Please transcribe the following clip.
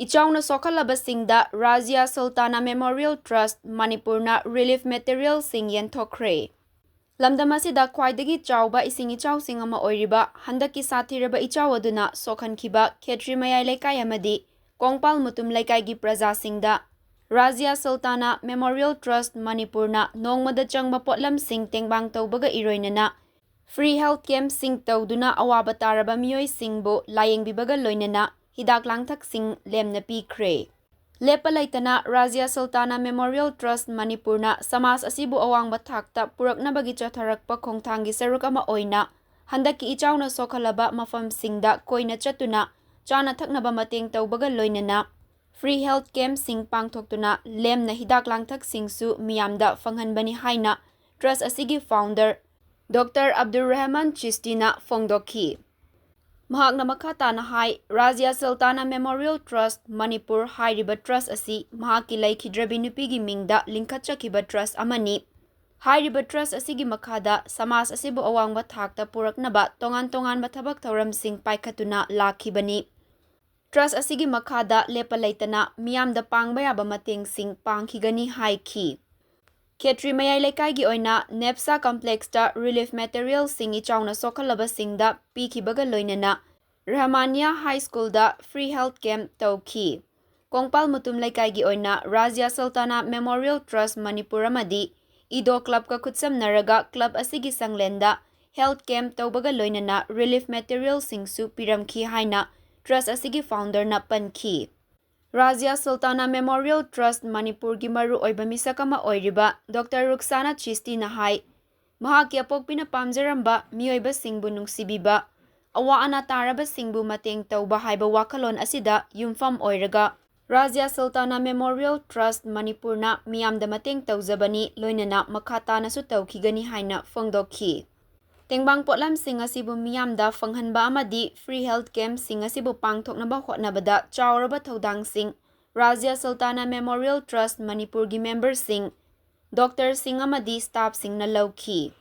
Echaona Sokhanlaba Singda Razia Sultana Memorial Trust Manipurna Relief Material Sing Yenthokhre. Lamdam asida khwaidagi chawba ising ichaw sing ama oiriba handaki sathiraba ichaw aduna sokhankhiba khetri mayai lekai amadi kongpal mutum lekai gi praja singda Razia Sultana Memorial Trust Manipurna nongmada changma potlam sing tengbang tawbaga iroinana free health camp sing tawduna awaba taraba miyoi singbo layeng bibaga loinana hidak langthak sing lemna pikre. Lepa laitana Razia Sultana Memorial Trust Manipurna samas asibu awang bathakta puraknabagi chatharakpa khongthangi saruk ama oina handaki Echaona Sokhanlaba mafam singda koina chatuna chana thaknaba mateng tawbaga loinana free health camp sing pangthoktuna lemna hidak langthak singsu miyamda fanghanbani haina trust asigi founder Dr. Abdurrahman Chistina Fongdokhi. Mahakna makata na hai Razia Sultana Memorial Trust Manipur hairiba trust asi mahaki laikhidrabi nupigi mingda linkhatchakiba trust amani. Hairiba trust asigi makada samas asibu awangba thakta puraknaba tongan mathabak thauramsing paikhatuna lakhibani. Trust asigi makada lepa laitana miyamda pangbayaba matengsing pangkhigani haikhi. Khetri mayai lekai gi oina Nepsa complex ta relief material sing Echaona Sokhanlaba singda pikhibaga loinana Rahmania High School da free health camp tawki. Kongpal mutum lekai gi oina Razia Sultana Memorial Trust Manipur amadi Ido Club ka khutsam naraga club asigi sanglenda health camp tawbaga loinana relief material singsu piramkhi haina trust asigi founder na pankhi. Razia Sultana Memorial Trust Manipur gi maru oiba misakama oiriba Dr. Ruxana Chisti na hai mahaki apokpina pamjaramba mioiba singbu nungsibiba awa ana taraba singbu mateng tawba haiba wakalon asida yumfam oiraga Razia Sultana Memorial Trust Manipurna miyamda mateng tawjabani loinana makhata na su tawkhigani haina fongdokhi. Tengbang potlam sing asibu miyamda fanghanba amadi free health camp sing asibu pangthoknaba hotnabada chawraba thodang sing Razia Sultana Memorial Trust Manipur gi member sing Dr. Singh amadi staff sing na lawki.